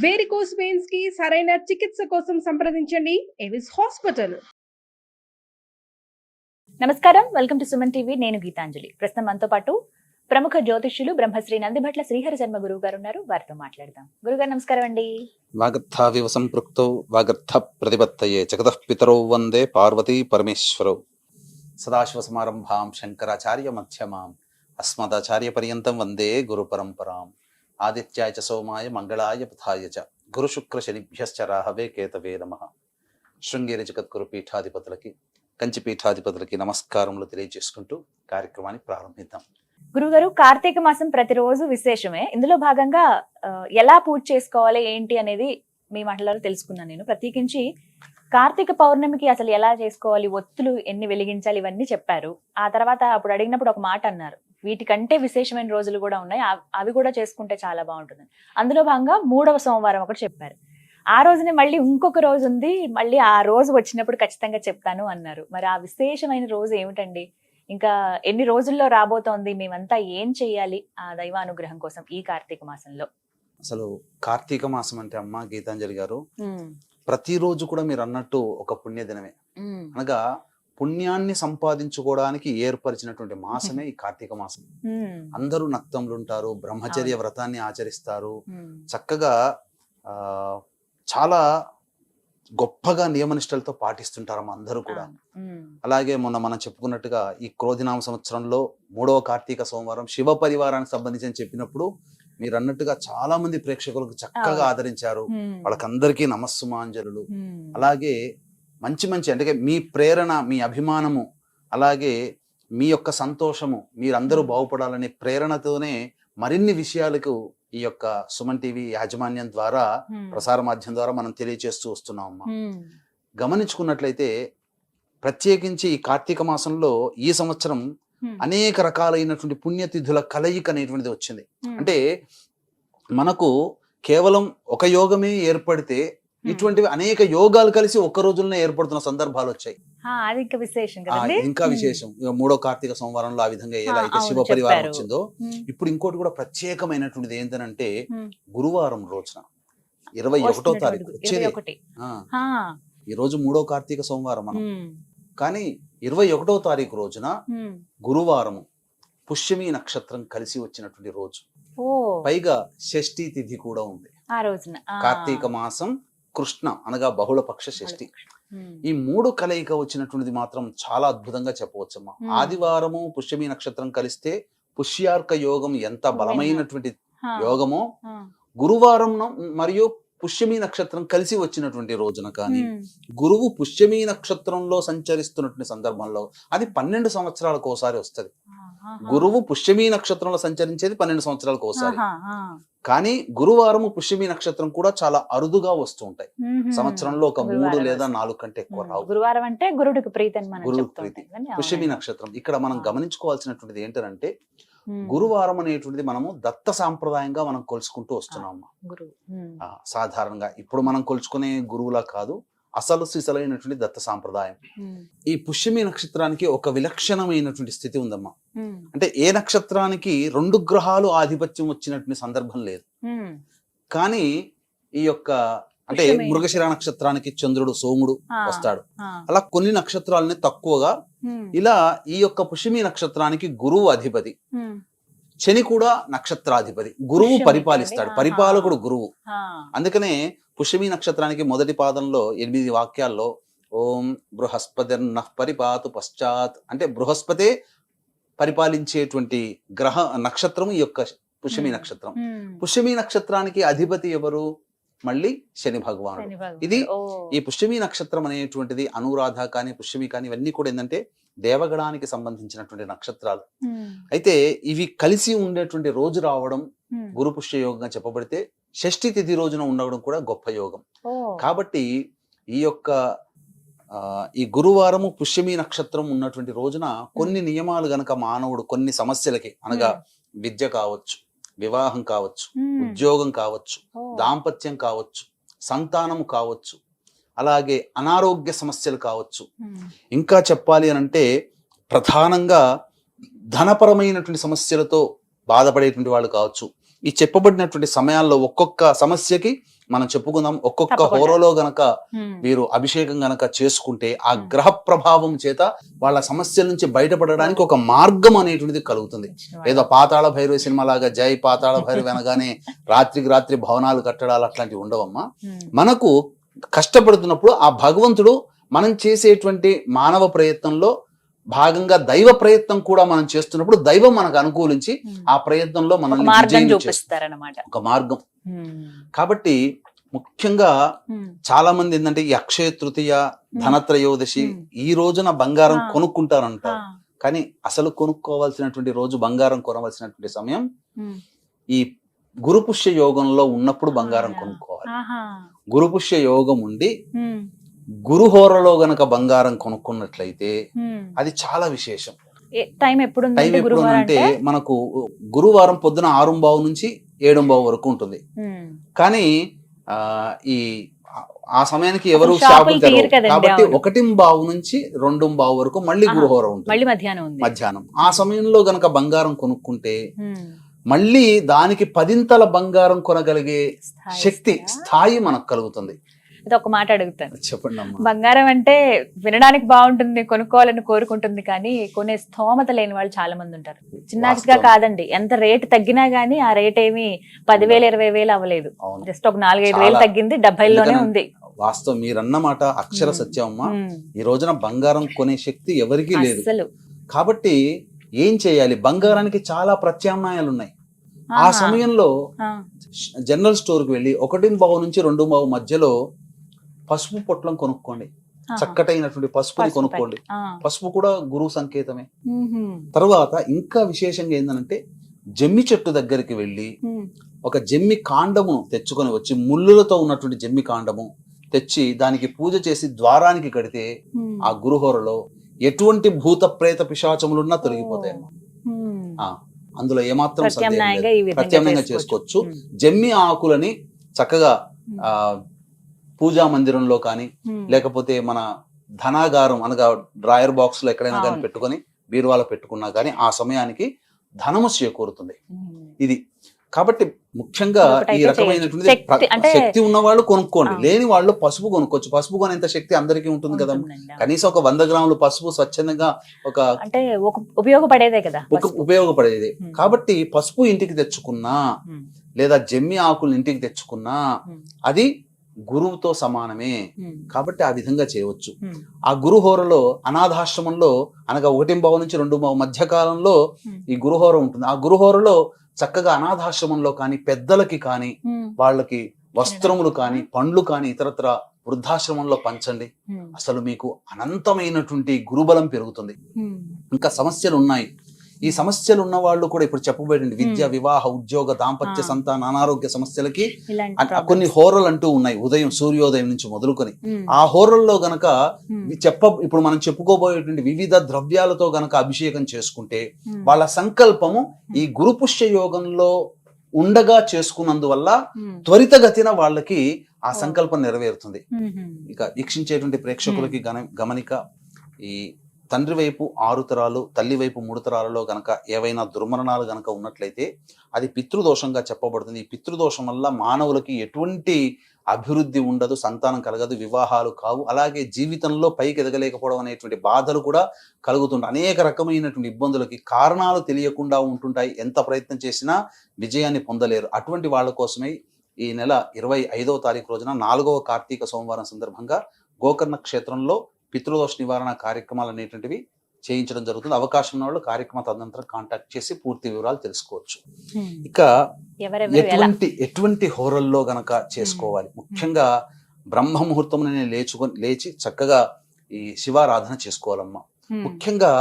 Varicose veins కి సరైన చికిత్స కోసం సంప్రదించండి ఎవిస్ హాస్పిటల్. నమస్కారం, వెల్కమ్ టు సుమన్ టీవీ. నేను గీతాంజలి. ప్రస్తుతం మనతో పాటు ప్రముఖ జ్యోతిష్యులు బ్రహ్మశ్రీ నందిభట్ల శ్రీహరి శర్మ గురువు గారు ఉన్నారు. వారితో మాట్లాడదాం. గురుగారు నమస్కారం అండి. వాగర్థావివ సంపృక్తౌ వాగర్థ ప్రతిపత్తయే జగతః పితరౌ వందే పార్వతీ పరమేశ్వరౌ. సదాశివ సమారంభాం శంకరాచార్య మధ్యమాం అస్మదాచార్య పర్యంతం వందే గురు పరంపరాం. ఆదిత్యాయ చ సోమాయ మంగళాయ బుధాయ చ గురు శుక్ర శనిభ్యశ్చ రాహవే కేతవే నమః. శృంగేరి జగద్గురు పీఠాధిపతులకి, కంచి పీఠాధిపతులకి నమస్కారములు తెలియజేసుకుంటూ కార్యక్రమాన్ని ప్రారంభిద్దాం. గురుగారు, కార్తీక మాసం ప్రతిరోజు విశేషమే. ఇందులో భాగంగా ఎలా పూజ చేసుకోవాలి ఏంటి అనేది మీ మాటలలో తెలుసుకున్నాను నేను. ప్రత్యేకించి కార్తీక పౌర్ణమికి అసలు ఎలా చేసుకోవాలి, ఒత్తులు ఎన్ని వెలిగించాలి, ఇవన్నీ చెప్పారు. ఆ తర్వాత అప్పుడు అడిగినప్పుడు ఒక మాట అన్నారు, వీటికంటే విశేషమైన రోజులు కూడా ఉన్నాయి, అవి కూడా చేసుకుంటే చాలా బాగుంటుంది. అందులో భాగంగా 3వ సోమవారం ఒకటి చెప్పారు. ఆ రోజునే మళ్ళీ ఇంకొక రోజు ఉంది, మళ్ళీ ఆ రోజు వచ్చినప్పుడు ఖచ్చితంగా చెప్తాను అన్నారు. మరి ఆ విశేషమైన రోజు ఏమిటండి? ఇంకా ఎన్ని రోజుల్లో రాబోతోంది? మేమంతా ఏం చెయ్యాలి ఆ దైవానుగ్రహం కోసం ఈ కార్తీక మాసంలో? అసలు కార్తీక మాసం అంటే అమ్మ గీతాంజలి గారు, ప్రతిరోజు కూడా మీరు అన్నట్టు ఒక పుణ్యదినమే. అనగా పుణ్యాన్ని సంపాదించుకోవడానికి ఏర్పరిచినటువంటి మాసమే ఈ కార్తీక మాసం. అందరూ నక్తములు ఉంటారు, బ్రహ్మచర్య వ్రతాన్ని ఆచరిస్తారు, చక్కగా చాలా గొప్పగా నియమనిష్టలతో పాటిస్తుంటారు అందరూ కూడా. అలాగే మొన్న మనం చెప్పుకున్నట్టుగా ఈ క్రోధినామ సంవత్సరంలో 3వ కార్తీక సోమవారం శివ పరివారానికి సంబంధించి చెప్పినప్పుడు మీరు అన్నట్టుగా చాలా మంది ప్రేక్షకులకు చక్కగా ఆదరించారు. వాళ్ళకందరికీ నమస్సుమాంజలు. అలాగే మంచి మంచి అంటే మీ ప్రేరణ, మీ అభిమానము, అలాగే మీ యొక్క సంతోషము, మీరందరూ బాగుపడాలనే ప్రేరణతోనే మరిన్ని విషయాలకు ఈ యొక్క సుమన్ టీవీ యాజమాన్యం ద్వారా, ప్రసార మాధ్యమం ద్వారా మనం తెలియజేస్తూ వస్తున్నాం అమ్మా. గమనించుకున్నట్లయితే ప్రత్యేకించి ఈ కార్తీక మాసంలో ఈ సంవత్సరం అనేక రకాలైనటువంటి పుణ్యతిథుల కలయిక అనేటువంటిది వచ్చింది. అంటే మనకు కేవలం ఒక యోగమే ఏర్పడితే ఇటువంటివి అనేక యోగాలు కలిసి ఒక్క రోజుల్లోనే ఏర్పడుతున్న సందర్భాలు వచ్చాయి. ఇంకా విశేషం 3వ కార్తీక సోమవారంలో ఆ విధంగా ఎలా అయితే శివ పరివారం వచ్చిందో, ఇప్పుడు ఇంకోటి కూడా ప్రత్యేకమైనటువంటిది ఏంటంటే గురువారం రోజున 21వ తారీఖు వచ్చేది. ఈ రోజు 3వ కార్తీక సోమవారం మనం, కానీ 21వ తారీఖు రోజున గురువారము పుష్యమి నక్షత్రం కలిసి వచ్చినటువంటి రోజు. పైగా షష్ఠీ తిథి కూడా ఉంది ఆ రోజున. కార్తీక మాసం కృష్ణ అనగా బహుళపక్ష షష్ఠి. ఈ 3 కలయిక వచ్చినటువంటిది మాత్రం చాలా అద్భుతంగా చెప్పవచ్చమ్మా. ఆదివారము పుష్యమి నక్షత్రం కలిస్తే పుష్యార్క యోగం ఎంత బలమైనటువంటి యోగమో, గురువారం మరియు పుష్యమి నక్షత్రం కలిసి వచ్చినటువంటి రోజున కానీ గురువు పుష్యమి నక్షత్రంలో సంచరిస్తున్నటువంటి సందర్భంలో అది 12 సంవత్సరాలకు ఒకసారి వస్తుంది. గురువు పుష్యమి నక్షత్రంలో సంచరించేది 12 సంవత్సరాలకు ఒకసారి. కానీ గురువారము పుష్యమి నక్షత్రం కూడా చాలా అరుదుగా వస్తూ ఉంటాయి. సంవత్సరంలో ఒక 3 లేదా 4 కంటే ఎక్కువ రావు. గురువారం అంటే గురుడికి ప్రీతి. పుష్యమి నక్షత్రం ఇక్కడ మనం గమనించుకోవాల్సినటువంటిది ఏంటంటే, గురువారం అనేటువంటిది మనము దత్త సాంప్రదాయంగా మనం కొలుసుకుంటూ వస్తున్నాము. సాధారణంగా ఇప్పుడు మనం కొలుచుకునే గురువులా కాదు, అసలు సిసలైనటువంటి దత్త సాంప్రదాయం. ఈ పుష్యమి నక్షత్రానికి ఒక విలక్షణమైనటువంటి స్థితి ఉందమ్మా. అంటే ఏ నక్షత్రానికి 2 గ్రహాలు ఆధిపత్యం వచ్చినటువంటి సందర్భం లేదు. కానీ ఈ యొక్క అంటే మృగశిర నక్షత్రానికి చంద్రుడు, సోముడు వస్తాడు. అలా కొన్ని నక్షత్రాలని తక్కువగా, ఇలా ఈ యొక్క పుష్యమి నక్షత్రానికి గురువు అధిపతి, శని కూడా నక్షత్రాధిపతి. గురువు పరిపాలిస్తాడు, పరిపాలకుడు గురువు. అందుకనే పుష్యమి నక్షత్రానికి మొదటి పాదంలో 8 వాక్యాల్లో ఓం బృహస్పతిర్నః పరిపాతు పశ్చాత్ అంటే బృహస్పతే పరిపాలించేటువంటి గ్రహ నక్షత్రం ఈ యొక్క పుష్యమి నక్షత్రం. పుష్యమి నక్షత్రానికి అధిపతి ఎవరు? మళ్ళీ శని భగవానుడు. ఇది ఈ పుష్యమి నక్షత్రం అనేటువంటిది అనురాధ కానీ పుష్యమి కానీ ఇవన్నీ కూడా ఏంటంటే దేవగణానికి సంబంధించినటువంటి నక్షత్రాలు. అయితే ఇవి కలిసి ఉండేటువంటి రోజు రావడం గురు పుష్య యోగంగా చెప్పబడితే, షష్ఠి తిథి రోజున ఉండడం కూడా గొప్ప యోగం. కాబట్టి ఈ యొక్క ఈ గురువారము పుష్యమి నక్షత్రం ఉన్నటువంటి రోజున కొన్ని నియమాలు గనక మానవుడు కొన్ని సమస్యలకి, అనగా విద్య కావచ్చు, వివాహం కావచ్చు, ఉద్యోగం కావచ్చు, దాంపత్యం కావచ్చు, సంతానం కావచ్చు, అలాగే అనారోగ్య సమస్యలు కావచ్చు, ఇంకా చెప్పాలి అని అంటే ప్రధానంగా ధనపరమైనటువంటి సమస్యలతో బాధపడేటువంటి వాళ్ళు కావచ్చు. ఈ చెప్పబడినటువంటి సమయాల్లో ఒక్కొక్క సమస్యకి మనం చెప్పుకుందాం. ఒక్కొక్క తప్పకుండా. హోరోలో గనక ఉమ్. వీరు అభిషేకం గనక చేసుకుంటే ఆ గ్రహ ప్రభావం చేత వాళ్ళ సమస్యల నుంచి బయటపడడానికి ఒక మార్గం అనేటువంటిది కలుగుతుంది. ఏదో పాతాళ భైరవి సినిమా లాగా జై పాతాళ భైరవి అనగానే రాత్రికి రాత్రి భవనాలు కట్టడాలు అట్లాంటివి ఉండవమ్మా. ఉమ్. మనకు కష్టపడుతున్నప్పుడు ఆ భగవంతుడు మనం చేసేటువంటి మానవ ప్రయత్నంలో భాగంగా దైవ ప్రయత్నం కూడా మనం చేస్తున్నప్పుడు దైవం మనకు అనుకూలించి ఉమ్. ఆ ప్రయత్నంలో ఒక మనల్ని మార్గం విజయం చేస్తుంది. చూపిస్తారన్నమాట. ఒక మార్గం. ఉమ్. కాబట్టి ముఖ్యంగా ఉమ్. చాలా మంది ఏంటంటే ఈ అక్షయ తృతీయ, ధనత్రయోదశి ఈ రోజున బంగారం ఆ. కొనుక్కుంటారంటారు. ఆ. కానీ అసలు కొనుక్కోవాల్సినటువంటి రోజు, బంగారం కొనవలసినటువంటి సమయం ఉమ్. ఈ గురుపుష్య యోగంలో ఉన్నప్పుడు బంగారం ఆ. కొనుక్కోవాలి. ఆహా. గురుపుష్య యోగం ఉండి ఉమ్. గురుహోరలో గనక బంగారం కొనుక్కున్నట్లయితే ఉమ్. అది చాలా విశేషం. టైం ఎప్పుడు టైం ఉందంటే ఎప్పుడు గురువారం అంటే అంటే? మనకు గురువారం పొద్దున 6:15 నుంచి 7:15 వరకు ఉంటుంది. ఉమ్. కానీ ఈ ఆ సమయానికి ఎవరు అసలు షాపులు షాపులు తీయరు తెరవరు. కదండి, కాబట్టి అవును. 1:15 నుంచి 2:15 వరకు మళ్ళీ ఆహా. గురుహోర ఉంటుంది. మళ్ళీ మధ్యాహ్నం ఉంది. మధ్యాహ్నం ఆ సమయంలో గనక బంగారం కొనుక్కుంటే ఉమ్. మళ్ళీ దానికి 10ంతల బంగారం కొనగలిగే శక్తి, ఇస్తారా? స్థాయి మనకు కలుగుతుంది. ఇది ఒక మాట అడుగుతాను. చెప్పండి అమ్మా. బంగారం అంటే వినడానికి బాగుంటుంది, కొనుక్కోవాలని కోరుకుంటుంది, కానీ కొనే స్థోమత లేని వాళ్ళు చాలా మంది ఉంటారు. చిన్నగా వాస్తవం. కాదండి, ఎంత రేటు తగ్గినా గానీ ఆ రేట్ ఏమి 10,000 20,000 అవ్వలేదు. అవును. జస్ట్ ఒక 4-5 వేలు చాలా. తగ్గింది, 70లోనే ఎందుకని- ఉంది. వాస్తవం, మీరన్నమాట అక్షర సత్యం అమ్మా. ఉమ్. ఈ రోజున బంగారం కొనే శక్తి ఎవరికీ లేదు. అస్సలు. కాబట్టి ఏం చేయాలి? బంగారానికి చాలా ప్రత్యామ్నాయాలు ఉన్నాయి. ఆ ఆహా. సమయంలో ఆ. జనరల్ స్టోర్ కి వెళ్ళి 1:15 నుంచి 2:15 మధ్యలో పసుపు పొట్లం కొనుక్కోండి. ఆహా. చక్కటైనటువంటి పసుపుని పసుపు కొనుక్కోండి. ఆ. పసుపు కూడా గురువు సంకేతమే. ఉహుం. తర్వాత ఇంకా విశేషంగా ఏంటంటే జమ్మి చెట్టు దగ్గరికి వెళ్ళి ఉమ్. ఒక జమ్మి కాండము తెచ్చుకొని వచ్చి, ముళ్ళులతో ఉన్నటువంటి జమ్మి కాండము తెచ్చి దానికి పూజ చేసి ద్వారానికి కడితే ఉమ్. ఆ గురుహోరలో ఎటువంటి భూత ప్రేత పిశాచములున్నా తొలగిపోతాయి. ఉమ్. అందులో ఏమాత్రం సందేహం లేదు. ప్రత్యామ్నాయంగా ఈ విధంగా ప్రత్యామ్నాయంగా చేసుకోవచ్చు. చేసుకోవచ్చు. జమ్మి ఆకులని చక్కగా ఆ పూజా మందిరంలో కానీ ఉమ్. లేకపోతే మన ధనాగారం అనగా డ్రాయర్ బాక్స్ లో ఎక్కడైనా కానీ అవును. పెట్టుకొని బీరువాలో పెట్టుకున్నా కానీ ఆ సమయానికి ధనము చేకూరుతుంది. ఉమ్. ఇది కాబట్టి ముఖ్యంగా ఒకటైతే ఈ రకమైనటువంటి శక్తి అంటే- శక్తి ఉన్న వాళ్ళు కొనుక్కోండి. ఆ. లేని వాళ్ళు పసుపు కొనుక్కోవచ్చు. పసుపు కొనేంత శక్తి అందరికీ ఉంటుంది కదా. ఉంటుందండి. కనీసం ఒక 100 గ్రాములు పసుపు స్వచ్ఛందంగా ఒక అంటే ఒక ఉపయోగపడేదే కదా పసుపు. ఉపయోగపడేది. ఉమ్. కాబట్టి పసుపు ఇంటికి తెచ్చుకున్నా ఉమ్. లేదా జమ్మి ఆకులు ఇంటికి తెచ్చుకున్నా ఉమ్. అది గురువుతో సమానమే. ఉమ్. కాబట్టి ఆ విధంగా చేయవచ్చు. ఉమ్. ఆ గురుహోరలో అనాథాశ్రమంలో అనగా 1:15 నుంచి 2:15 మధ్య కాలంలో ఉమ్. ఈ గురుహోర ఉంటుంది. ఆ గురుహోరలో చక్కగా అనాథాశ్రమంలో కానీ పెద్దలకి కానీ ఉమ్. వాళ్ళకి వస్త్రములు కానీ పండ్లు కానీ ఇతరత్ర వృద్ధాశ్రమంలో పంచండి. ఉమ్. అసలు మీకు అనంతమైనటువంటి గురుబలం పెరుగుతుంది. ఉమ్. ఇంకా సమస్యలు ఉన్నాయి. ఈ సమస్యలు ఉన్న వాళ్ళు కూడా ఇప్పుడు చెప్పబడింది విద్య, వివాహ, ఉద్యోగ, దాంపత్య, సంతాన, అనారోగ్య సమస్యలకి ఇలాంటి కొన్ని హోరలు అంటూ ఉన్నాయి. ఉదయం సూర్యోదయం నుంచి మొదలుకొని ఉమ్. ఆ హోరల్లో గనక ఉమ్. ఇప్పుడు మనం చెప్పుకోబోయేటువంటి వివిధ ద్రవ్యాలతో గనక అభిషేకం చేసుకుంటే ఉమ్. వాళ్ళ సంకల్పము ఈ గురుపుష్య యోగంలో ఉండగా చేసుకున్నందువల్ల ఉమ్. త్వరితగతిన వాళ్ళకి ఆ సంకల్పం నెరవేరుతుంది. ఉమ్. ఇక వీక్షించేటువంటి ప్రేక్షకులకి గమనిక, ఈ తండ్రి వైపు 6 తరాలు, తల్లి వైపు 3 తరాలలో గనక ఏవైనా దుర్మరణాలు గనక ఉన్నట్లయితే అది పితృదోషంగా చెప్పబడుతుంది. ఈ పితృదోషం వల్ల మానవులకి ఎటువంటి అభివృద్ధి ఉండదు, సంతానం కలగదు, వివాహాలు కావు, అలాగే జీవితంలో పైకి ఎదగలేకపోవడం అనేటువంటి బాధలు కూడా కలుగుతుంటాయి. అనేక రకమైనటువంటి ఇబ్బందులకి కారణాలు తెలియకుండా ఉంటుంటాయి. ఎంత ప్రయత్నం చేసినా విజయాన్ని పొందలేరు. అటువంటి వాళ్ళ కోసమే ఈ నెల 25వ తారీఖు రోజున 4వ కార్తీక సోమవారం సందర్భంగా గోకర్ణ క్షేత్రంలో పితృదోష నివారణ కార్యక్రమాలు అనేటువంటివి చేయించడం జరుగుతుంది. అవకాశం ఉన్న వాళ్ళు కార్యక్రమ తదనంతరం కాంటాక్ట్ చేసి పూర్తి వివరాలు తెలుసుకోవచ్చు. ఉమ్. ఇక ఎవరెవరు ఎలా? ఎటువంటి హోరల్లో గనక చేసుకోవాలి? ముఖ్యంగా బ్రహ్మ ముహూర్తం లేచి చక్కగా ఈ శివారాధన చేసుకోవాలమ్మా. ఉమ్. ముఖ్యంగా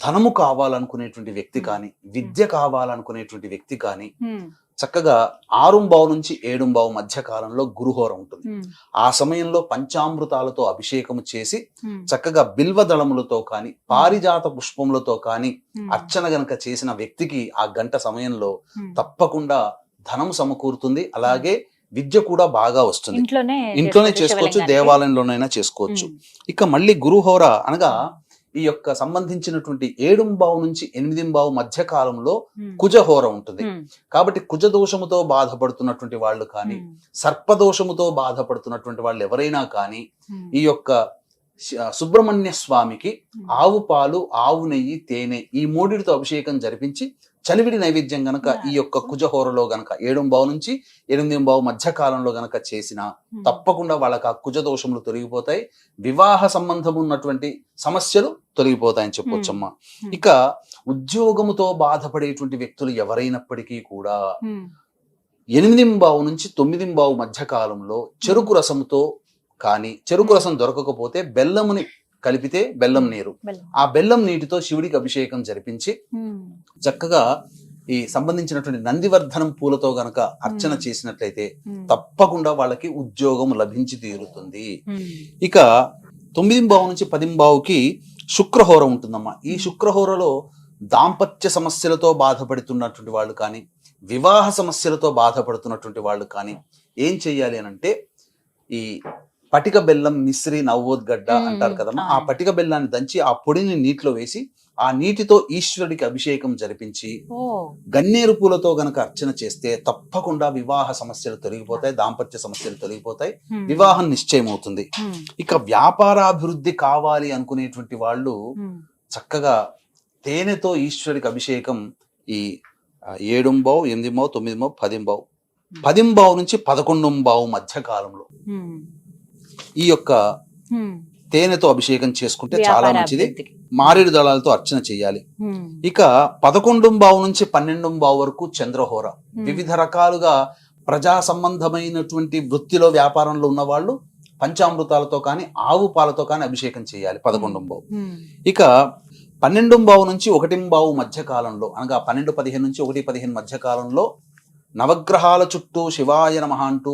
ధనము కావాలనుకునేటువంటి వ్యక్తి కానీ, విద్య కావాలనుకునేటువంటి వ్యక్తి కానీ ఉమ్. చక్కగా 6:15 నుంచి 7:15 మధ్య కాలంలో గురుహోర ఉంటుంది. ఉమ్. ఆ సమయంలో పంచామృతాలతో అభిషేకం చేసి ఉమ్. చక్కగా బిల్వదళములతో కానీ పారిజాత పుష్పములతో కానీ ఉమ్. అర్చన గనక చేసిన వ్యక్తికి ఆ గంట సమయంలో ఉమ్. తప్పకుండా ధనం సమకూరుతుంది. అలాగే విద్య కూడా బాగా వస్తుంది. ఇంట్లోనే ఇంట్లోనే చేసుకోవచ్చు, శివలింగానికి. దేవాలయంలోనైనా చేసుకోవచ్చు. ఉమ్. ఇక మళ్ళీ గురుహోర అనగా ఈ యొక్క సంబంధించినటువంటి 7 నుంచి 8 మధ్య కాలంలో కుజహోర ఉంటుంది. కాబట్టి కుజ దోషముతో బాధపడుతున్నటువంటి వాళ్ళు కానీ, సర్పదోషముతో బాధపడుతున్నటువంటి వాళ్ళు ఎవరైనా కానీ ఈ యొక్క సుబ్రహ్మణ్య స్వామికి ఆవు పాలు, ఆవు నెయ్యి, తేనె ఈ మూడిటితో అభిషేకం జరిపించి చలివిడి నైవేద్యం గనక ఈ యొక్క కుజహోరలో గనక 7 నుంచి 8 మధ్య కాలంలో గనక చేసిన తప్పకుండా వాళ్ళకి ఆ కుజ దోషములు తొలగిపోతాయి, వివాహ సంబంధం ఉన్నటువంటి సమస్యలు తొలగిపోతాయని చెప్పొచ్చమ్మా. ఇక ఉద్యోగముతో బాధపడేటువంటి వ్యక్తులు ఎవరైనప్పటికీ కూడా 8 నుంచి 9 మధ్య కాలంలో చెరుకు రసంతో కానీ, చెరుకు రసం దొరకకపోతే బెల్లముని కలిపితే బెల్లం నీరు, ఆ బెల్లం నీటితో శివుడికి అభిషేకం జరిపించి చక్కగా ఈ సంబంధించినటువంటి నందివర్ధనం పూలతో గనక అర్చన చేసినట్లయితే తప్పకుండా వాళ్ళకి ఉద్యోగం లభించి తీరుతుంది. ఇక 9 నుంచి 10 శుక్రహోర ఉంటుందమ్మా. ఈ శుక్రహోరలో దాంపత్య సమస్యలతో బాధపడుతున్నటువంటి వాళ్ళు కానీ, వివాహ సమస్యలతో బాధపడుతున్నటువంటి వాళ్ళు కానీ ఏం చెయ్యాలి అని అంటే, ఈ పటిక బెల్లం, మిశ్రి, నవ్వోద్గడ్డ అంటారు కదమ్మా, ఆ పటిక బెల్లాన్ని దంచి ఆ పొడిని నీటిలో వేసి ఆ నీటితో ఈశ్వరుడికి అభిషేకం జరిపించి గన్నేరు పూలతో గనక అర్చన చేస్తే తప్పకుండా వివాహ సమస్యలు తొలగిపోతాయి, దాంపత్య సమస్యలు తొలగిపోతాయి, వివాహం నిశ్చయం అవుతుంది. ఇక వ్యాపారాభివృద్ధి కావాలి అనుకునేటువంటి వాళ్ళు చక్కగా తేనెతో ఈశ్వరుడికి అభిషేకం ఈ 7, 8, 9, 10 నుంచి 11 మధ్య కాలంలో ఈ యొక్క తేనెతో అభిషేకం చేసుకుంటే చాలా మంచిది. మారేడు దళాలతో అర్చన చేయాలి. ఇక 11 నుంచి 12 వరకు చంద్రహోర. వివిధ రకాలుగా ప్రజా సంబంధమైనటువంటి వృత్తిలో, వ్యాపారంలో ఉన్న వాళ్ళు పంచామృతాలతో కానీ, ఆవు పాలతో కానీ అభిషేకం చేయాలి 11. ఇక 12 నుంచి 1 మధ్య కాలంలో, అనగా 12-15 నుంచి 1-15 మధ్య కాలంలో నవగ్రహాల చుట్టూ శివాయ నమః అంటూ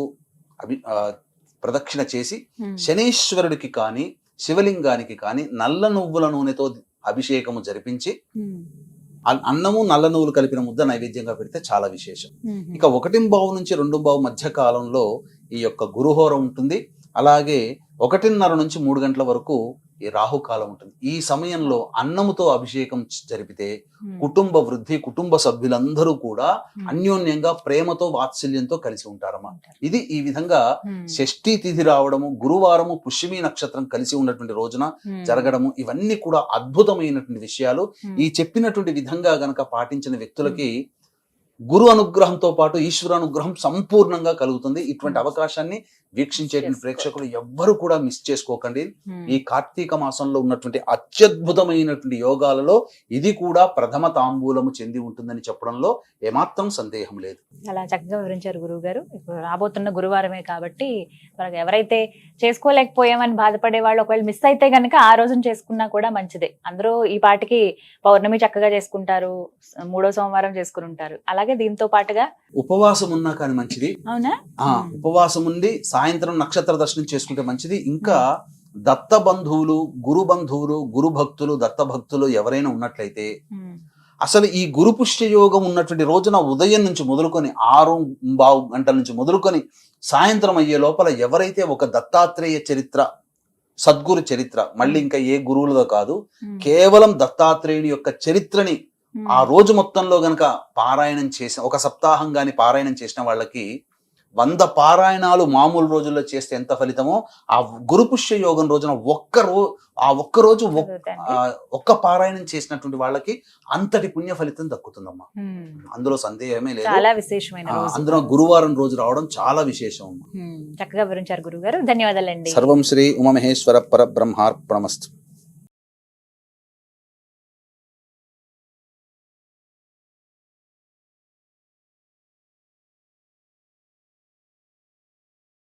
ప్రదక్షిణ చేసి శనీశ్వరుడికి కానీ, శివలింగానికి కానీ నల్ల నువ్వుల నూనెతో అభిషేకము జరిపించి అన్నము, నల్ల నువ్వులు కలిపిన ముద్ద నైవేద్యంగా పెడితే చాలా విశేషం. ఇక 1 నుంచి 2 మధ్య కాలంలో ఈ యొక్క గురుహోర ఉంటుంది. అలాగే 1:30 నుంచి 3 గంటల వరకు ఈ రాహుకాలం ఉంటుంది. ఈ సమయంలో అన్నముతో అభిషేకం జరిపితే కుటుంబ వృద్ధి, కుటుంబ సభ్యులందరూ కూడా అన్యోన్యంగా ప్రేమతో, వాత్సల్యంతో కలిసి ఉంటారన్నమాట. ఇది ఈ విధంగా షష్ఠీ తిథి రావడము, గురువారము పుష్యమి నక్షత్రం కలిసి ఉన్నటువంటి రోజున జరగడము, ఇవన్నీ కూడా అద్భుతమైనటువంటి విషయాలు. ఈ చెప్పినటువంటి విధంగా గనక పాటించిన వ్యక్తులకి గురు అనుగ్రహంతో పాటు ఈశ్వర అనుగ్రహం సంపూర్ణంగా కలుగుతుంది. ఇటువంటి అవకాశాన్ని వీక్షించేటువంటి ప్రేక్షకులు ఎవ్వరు కూడా మిస్ చేసుకోకండి. ఈ కార్తీక మాసంలో ఉన్నటువంటి అత్యద్భుతమైనటువంటి యోగాలలో ఇది కూడా ప్రథమ తాంబూలము చెంది ఉంటుందని చెప్పడంలో ఏమాత్రం సందేహం లేదు. చాలా చక్కగా వివరించారు గురువు గారు. ఇప్పుడు రాబోతున్న గురువారమే కాబట్టి ఎవరైతే చేసుకోలేకపోయామని బాధపడే వాళ్ళు ఒకవేళ మిస్ అయితే గనక ఆ రోజున చేసుకున్నా కూడా మంచిదే. అందరూ ఈ పాటికి పౌర్ణమి చక్కగా చేసుకుంటారు, 3వ సోమవారం చేసుకుని ఉంటారు. అలాగే దీంతో పాటుగా ఉపవాసం ఉన్నా కానీ మంచిది. అవునా? ఉపవాసం ఉండి సాయంత్రం నక్షత్ర దర్శనం చేసుకుంటే మంచిది. ఇంకా దత్త బంధువులు, గురు బంధువులు, గురు భక్తులు, దత్త భక్తులు ఎవరైనా ఉన్నట్లయితే అసలు ఈ గురు పుష్య యోగం ఉన్నటువంటి రోజున ఉదయం నుంచి మొదలుకొని 6 గంటల నుంచి మొదలుకొని సాయంత్రం అయ్యే లోపల ఎవరైతే ఒక దత్తాత్రేయ చరిత్ర, సద్గురు చరిత్ర, మళ్ళీ ఇంకా ఏ గురువులదో కాదు, కేవలం దత్తాత్రేయుని యొక్క చరిత్రని ఆ రోజు మొత్తంలో గనక పారాయణం చేసిన, ఒక సప్తాహం గాని పారాయణం చేసిన వాళ్ళకి 100 పారాయణాలు మామూలు రోజుల్లో చేస్తే ఎంత ఫలితమో ఆ గురు పుష్య యోగం రోజున ఒక్క రోజు ఒక్క పారాయణం చేసినటువంటి వాళ్ళకి అంతటి పుణ్య ఫలితం దక్కుతుందమ్మా. అందులో సందేహమే లేదు. చాలా విశేషమైన అందులో గురువారం రోజు రావడం చాలా విశేషం. చక్కగా వివరించారు గురువు గారు. ధన్యవాదాలండి. సర్వం శ్రీ ఉమామహేశ్వర పరబ్రహ్మార్పణమస్తు.